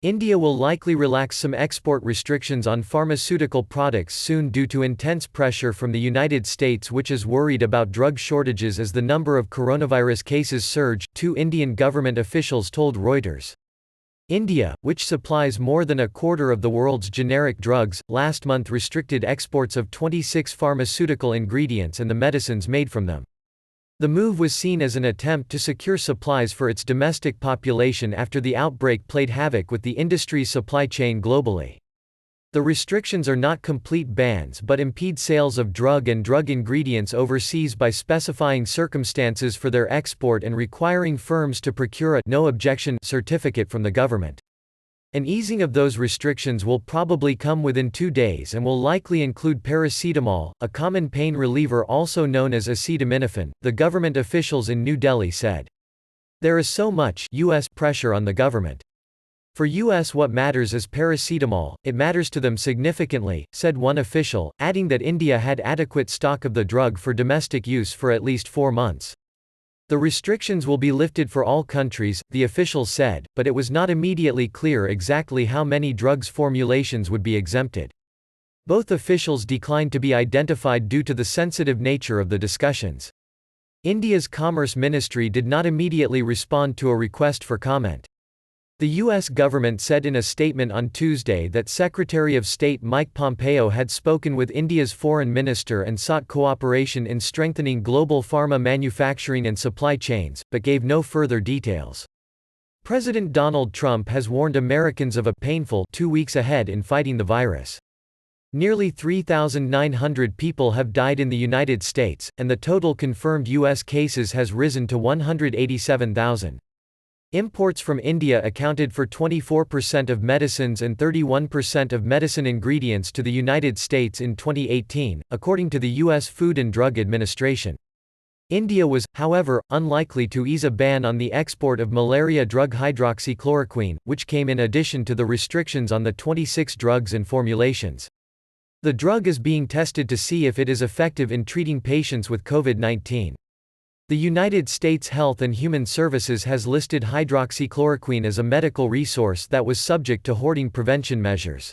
India will likely relax some export restrictions on pharmaceutical products soon due to intense pressure from the United States, which is worried about drug shortages as the number of coronavirus cases surge, two Indian government officials told Reuters. India, which supplies more than a quarter of the world's generic drugs, last month restricted exports of 26 pharmaceutical ingredients and the medicines made from them. The move was seen as an attempt to secure supplies for its domestic population after the outbreak played havoc with the industry's supply chain globally. The restrictions are not complete bans but impede sales of drug and drug ingredients overseas by specifying circumstances for their export and requiring firms to procure a no objection certificate from the government. An easing of those restrictions will probably come within 2 days and will likely include paracetamol, a common pain reliever also known as acetaminophen, the government officials in New Delhi said. There is so much U.S. pressure on the government. For U.S. what matters is paracetamol, it matters to them significantly, said one official, adding that India had adequate stock of the drug for domestic use for at least 4 months. The restrictions will be lifted for all countries, the officials said, but it was not immediately clear exactly how many drugs formulations would be exempted. Both officials declined to be identified due to the sensitive nature of the discussions. India's Commerce Ministry did not immediately respond to a request for comment. The U.S. government said in a statement on Tuesday that Secretary of State Mike Pompeo had spoken with India's foreign minister and sought cooperation in strengthening global pharma manufacturing and supply chains, but gave no further details. President Donald Trump has warned Americans of a painful 2 weeks ahead in fighting the virus. Nearly 3,900 people have died in the United States, and the total confirmed U.S. cases has risen to 187,000. Imports from India accounted for 24% of medicines and 31% of medicine ingredients to the United States in 2018, according to the U.S. Food and Drug Administration. India was, however, unlikely to ease a ban on the export of malaria drug hydroxychloroquine, which came in addition to the restrictions on the 26 drugs and formulations. The drug is being tested to see if it is effective in treating patients with COVID-19. The United States Health and Human Services has listed hydroxychloroquine as a medical resource that was subject to hoarding prevention measures.